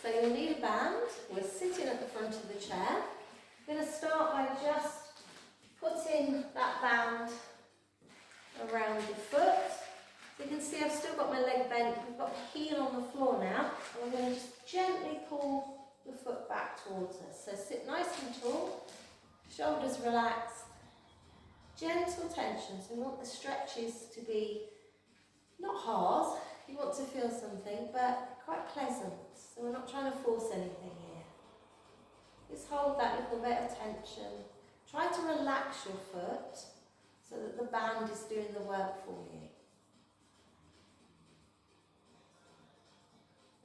So you'll need a band. We're sitting at the front of the chair. I'm going to start by just putting that band around the foot. So you can see I've still got my leg bent. We've got the heel on the floor now. And we're going to just gently pull the foot back towards us. So sit nice and tall, shoulders relaxed, gentle tension. So we want the stretches to be not hard. You want to feel something, but quite pleasant. So we're not trying to force anything here. Just hold that little bit of tension. Try to relax your foot so that the band is doing the work for you.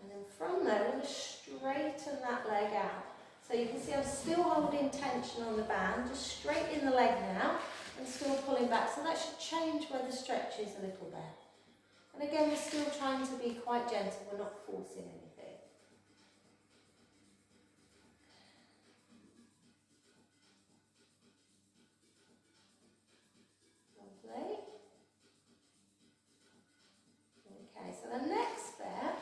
And then from there, we're going to straighten that leg out. So you can see I'm still holding tension on the band, just straighten the leg now and still pulling back. So that should change where the stretch is a little bit. And again, we're still trying to be quite gentle, we're not forcing anything. Lovely. Okay, so the next step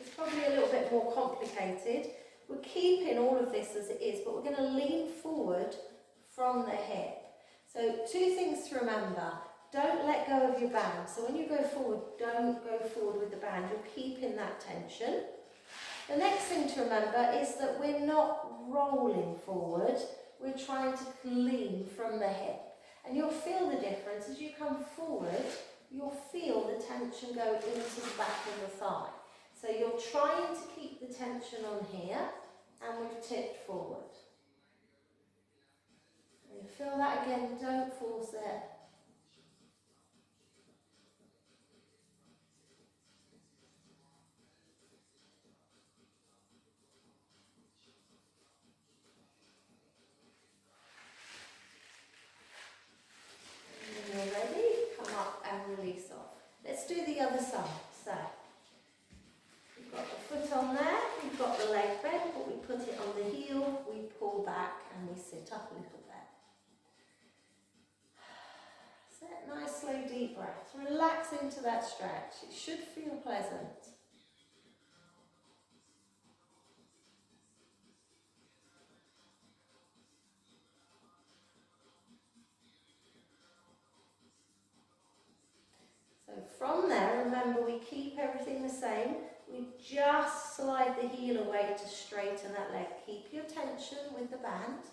is probably a little bit more complicated. We're keeping all of this as it is, but we're going to lean forward from the hip. So 2 things to remember. Don't let go of your band. So when you go forward, don't go forward with the band. You're keeping that tension. The next thing to remember is that we're not rolling forward. We're trying to lean from the hip. And you'll feel the difference. As you come forward, you'll feel the tension go into the back of the thigh. So you're trying to keep the tension on here, and we've tipped forward. And you feel that again, don't force it. Release off. Let's do the other side. So, we've got the foot on there, we've got the leg bent, but we put it on the heel, we pull back and we sit up a little bit. Set nice slow deep breaths. Relax into that stretch. It should feel pleasant. So from there, remember we keep everything the same. We just slide the heel away to straighten that leg. Keep your tension with the band.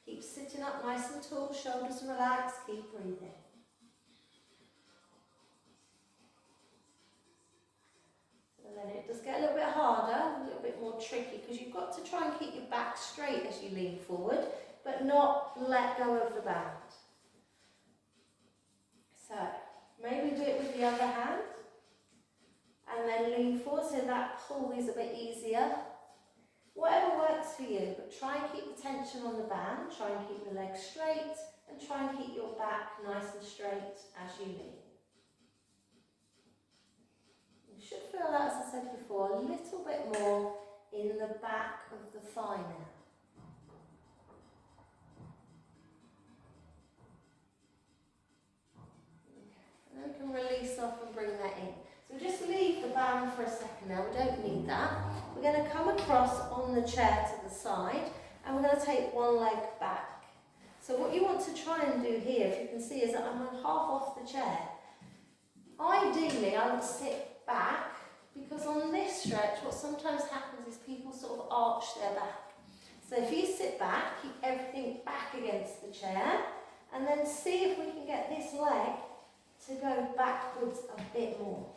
Keep sitting up nice and tall, shoulders relaxed, keep breathing. And then it does get a little bit harder, a little bit more tricky, because you've got to try and keep your back straight as you lean forward, but not let go of the band. So, maybe do it with the other hand, and then lean forward so that pull is a bit easier. Whatever works for you, but try and keep the tension on the band, try and keep the legs straight, and try and keep your back nice and straight as you lean. You should feel that, as I said before, a little bit more in the back of the thigh now. And then we can release off and bring that in. So just leave the band for a second now, we don't need that. We're going to come across on the chair to the side, and we're going to take one leg back. So what you want to try and do here, if you can see, is that I'm half off the chair. Ideally, I would sit back, because on this stretch, what sometimes happens is people sort of arch their back. So if you sit back, keep everything back against the chair, and then see if we can get this leg to go backwards a bit more.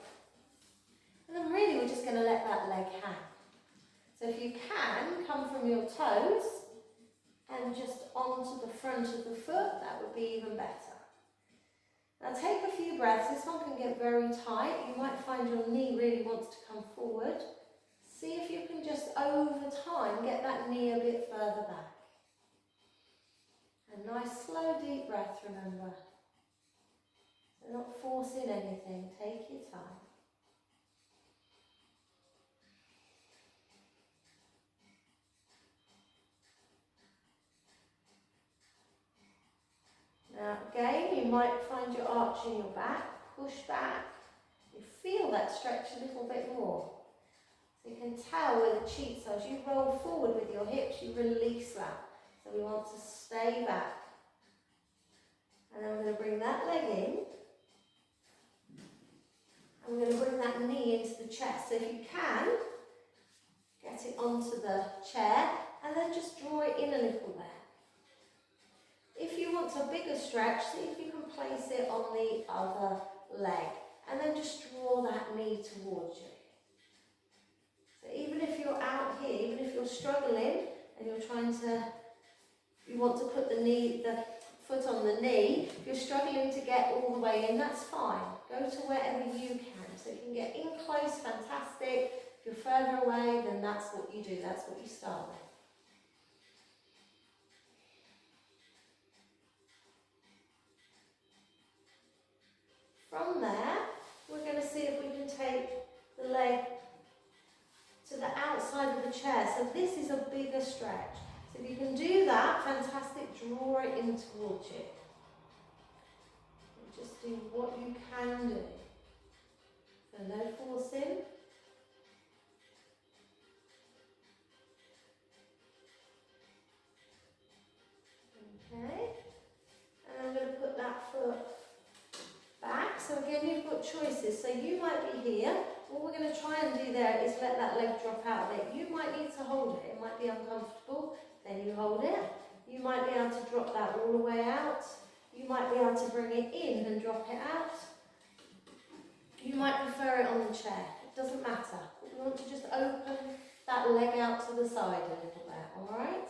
And then really we're just going to let that leg hang. So if you can, come from your toes and just onto the front of the foot, that would be even better. Now take a few breaths. This one can get very tight. You might find your knee really wants to come forward. See if you can just over time get that knee a bit further back. A nice slow deep breath, remember. So not forcing anything, take your time. Now again, you might find you're arching your back, push back. You feel that stretch a little bit more. So you can tell where the cheeks are. As you roll forward with your hips, you release that. So we want to stay back. And then we're going to bring that leg in. And we're going to bring that knee into the chest. So if you can, get it onto the chair and then just draw it in a little there. If you want a bigger stretch, see if you can place it on the other leg. And then just draw that knee towards you. So even if you're out here, even if you're struggling and you're trying to, you want to put the foot on the knee, if you're struggling to get all the way in, that's fine. Go to wherever you can. So if you can get in close, fantastic. If you're further away, then that's what you do. That's what you start with. From there, we're going to see if we can take the leg to the outside of the chair. So this is a bigger stretch. So if you can do that, fantastic, draw it in towards you. And just do what you can do. So no forcing. Okay. And I'm going to put that foot back. So again, you've got choices. So you might be here. What we're going to try and do there is let that leg drop out a bit. You might need to hold it. It might be uncomfortable. Then you hold it. You might be able to drop that all the way out. You might be able to bring it in and drop it out. You might prefer it on the chair. It doesn't matter. We want to just open that leg out to the side a little bit. All right?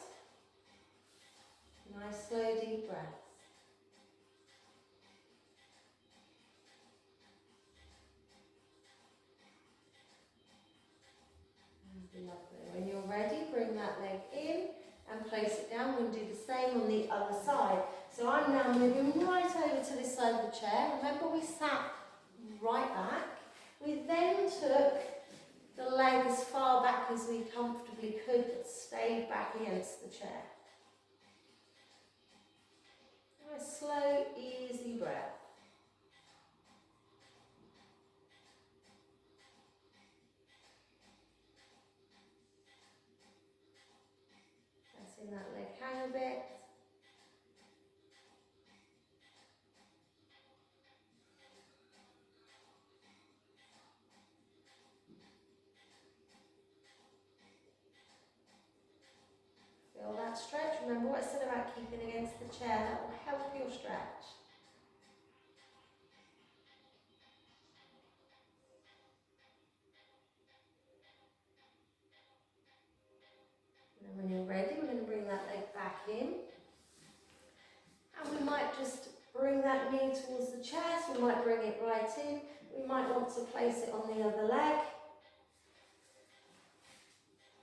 Nice slow deep breaths. Lovely. When you're ready, bring that leg in and place it down. We'll do the same on the other side. So I'm now moving right over to this side of the chair. Remember, we sat right back. We then took the leg as far back as we comfortably could, but stayed back against the chair. Nice, slow, easy breath. Letting that leg hang a bit. Feel that stretch. Remember what I said about keeping against the chair. That will help your stretch. And when you're ready, we're going to bring that leg back in. And we might just bring that knee towards the chest. We might bring it right in. We might want to place it on the other leg.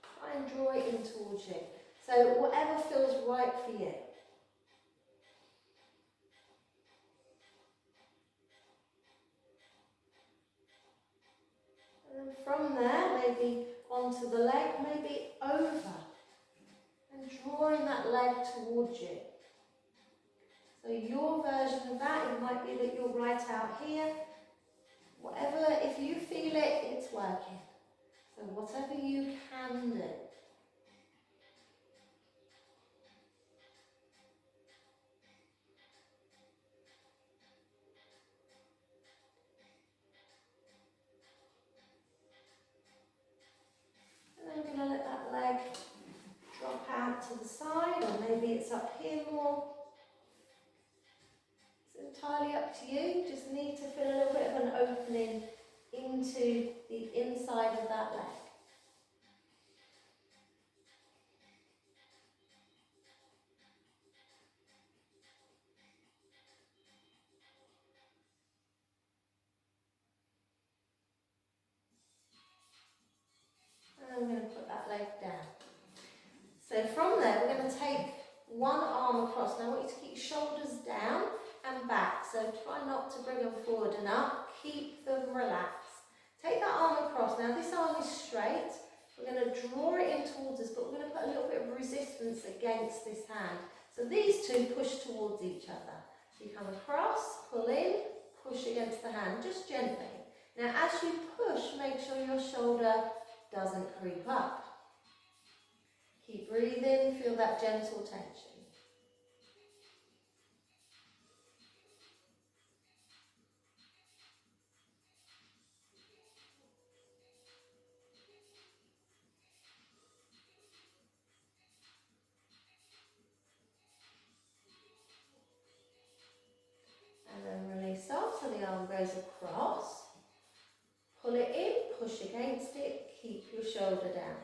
Try and draw it in towards you. So whatever feels right for you. And then from there, maybe onto the leg, maybe over. And drawing that leg towards you. So your version of that, it might be that you're right out here. Whatever, if you feel it, it's working. So whatever you can do. And then we're going to let that leg drop out to the side, or maybe it's up here more. It's entirely up to you. Just need to feel a little bit of an opening into the inside of that leg. And I'm going to put that leg down. So from there, we're going to take one arm across. Now I want you to keep your shoulders down and back. So try not to bring them forward and up. Keep them relaxed. Take that arm across. Now this arm is straight. We're going to draw it in towards us, but we're going to put a little bit of resistance against this hand. So these two push towards each other. So you come across, pull in, push against the hand, just gently. Now as you push, make sure your shoulder doesn't creep up. Keep breathing, feel that gentle tension. And then release off so the arm goes across. Pull it in, push against it, keep your shoulder down.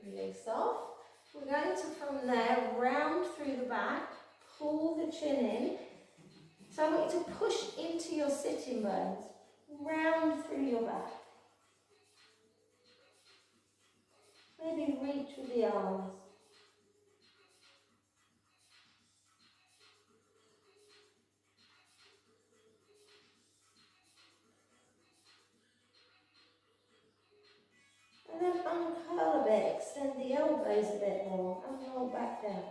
Release off. We're going to, from there, round through the back, pull the chin in. So I want you to push into your sitting bones, round through your back. Maybe reach with the arms. And then uncurl a bit, extend the elbows a bit more, and roll back down.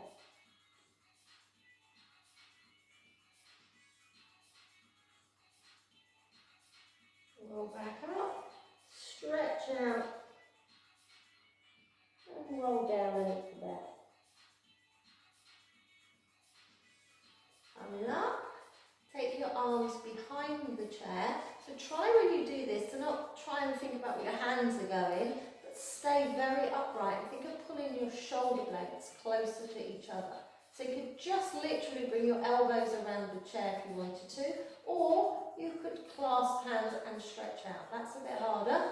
Roll back up, stretch out, and roll down into the back. Coming up, take your arms behind the chair. So try when you do this to not try and think about where your hands are going, but stay very upright and think of pulling your shoulder blades closer to each other. So you could just literally bring your elbows around the chair if you wanted to, or you could clasp hands and stretch out. That's a bit harder.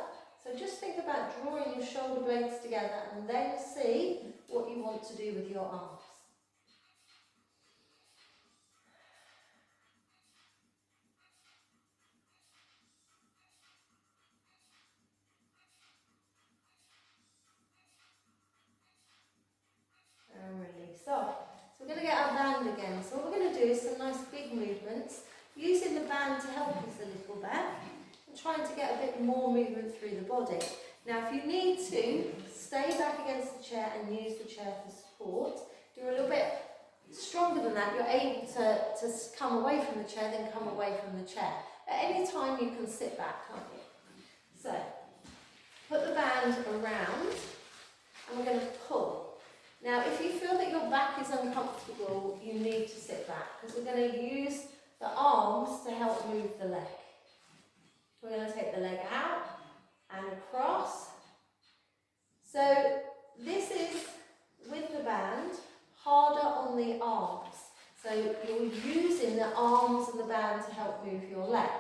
So just think about drawing your shoulder blades together and then see what you want to do with your arms. And release off. So we're going to get our band again. So what we're going to do is some nice big movements, using the band to help us a little bit, and trying to get a bit more movement through the body. Now if you need to, stay back against the chair and use the chair for support. If you're a little bit stronger than that, you're able to come away from the chair, then come away from the chair. At any time you can sit back, can't you? So, put the band around, and we're going to pull. Now, if you feel that your back is uncomfortable, you need to sit back, because we're going to use the arms to help move the leg. We're going to take the leg out and across. So, this is, with the band, harder on the arms. So, you're using the arms and the band to help move your leg.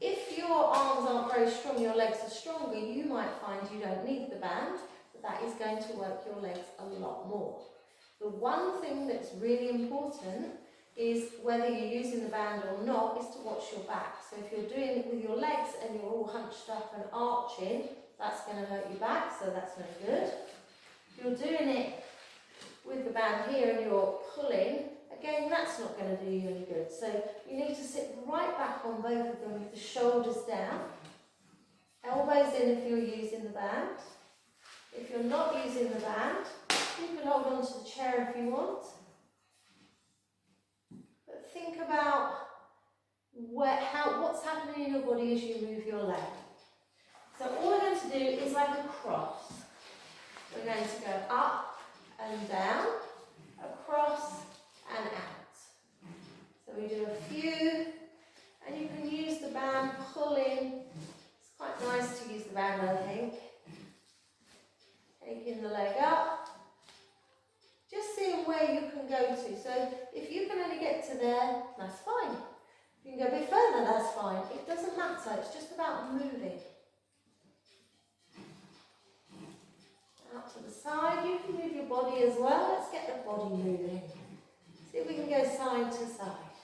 If your arms aren't very strong, your legs are stronger, you might find you don't need the band. That is going to work your legs a lot more. The one thing that's really important is, whether you're using the band or not, is to watch your back. So if you're doing it with your legs and you're all hunched up and arching, that's going to hurt your back, so that's no good. If you're doing it with the band here and you're pulling, again, that's not going to do you any good. So you need to sit right back on both of them with the shoulders down, elbows in if you're using the band. If you're not using the band, you can hold on to the chair if you want. But think about what's happening in your body as you move your leg. So all we're going to do is like a cross. We're going to go up and down, across and out. So we do a few, and you can use the band pulling. It's quite nice to use the band, I think. Taking the leg up, just seeing where you can go to. So if you can only get to there, that's fine. If you can go a bit further, that's fine. It doesn't matter, it's just about moving. Out to the side, you can move your body as well. Let's get the body moving. See if we can go side to side.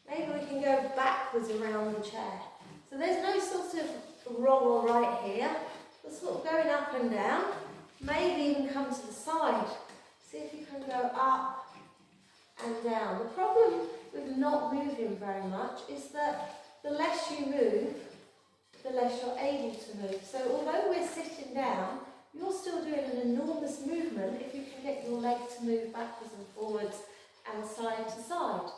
Maybe we can go backwards around the chair. So there's no sort of wrong or right here. We're sort of going up and down. Maybe even come to the side. See if you can go up and down. The problem with not moving very much is that the less you move, the less you're able to move. So although we're sitting down, You're still doing an enormous movement if you can get your leg to move backwards and forwards and side to side.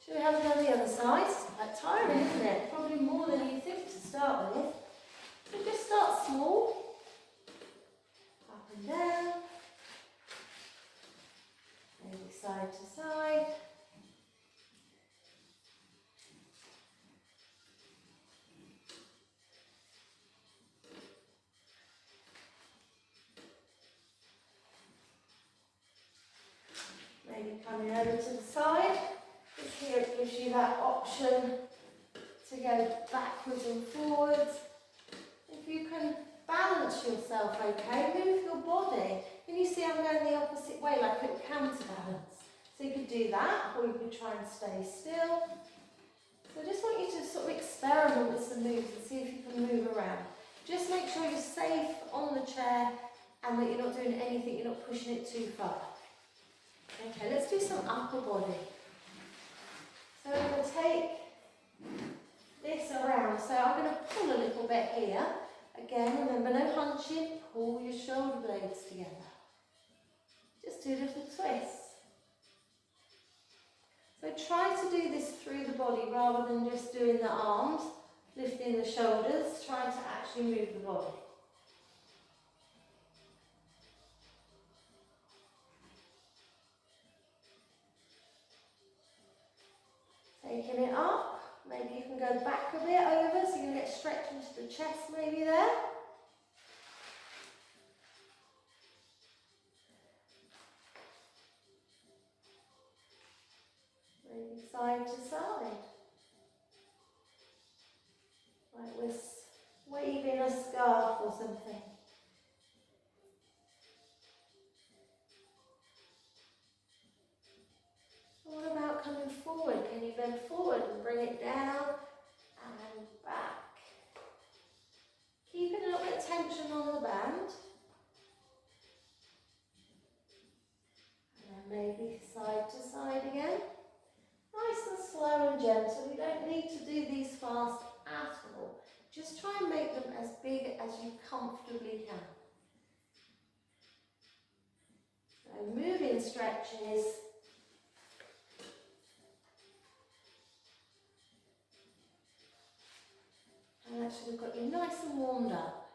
Should we have it on the other side? It's quite tiring, isn't it? Probably more than you think to start with. So just start small. Up and down. Maybe side to side. Maybe coming over to the side. This here it gives you that option to go backwards and forwards. If you can balance yourself, okay, move your body. Can you see I'm going the opposite way, like a counterbalance? So you could do that, or you could try and stay still. So I just want you to sort of experiment with some moves and see if you can move around. Just make sure you're safe on the chair and that you're not doing anything, you're not pushing it too far. Okay, let's do some upper body. So I'm going to take this around. So I'm going to pull a little bit here. Again, remember, no hunching, pull your shoulder blades together. Just do little twists. So try to do this through the body rather than just doing the arms, lifting the shoulders. Try to actually move the body. Taking it up, maybe you can go back a bit over so you can get stretched into the chest maybe there. Maybe side to side. Like we're waving a scarf or something. What about coming forward? Can you bend forward and bring it down and back? Keeping a little bit of tension on the band. And then maybe side to side again. Nice and slow and gentle. You don't need to do these fast at all. Just try and make them as big as you comfortably can. So moving stretches. And actually we've got you nice and warmed up.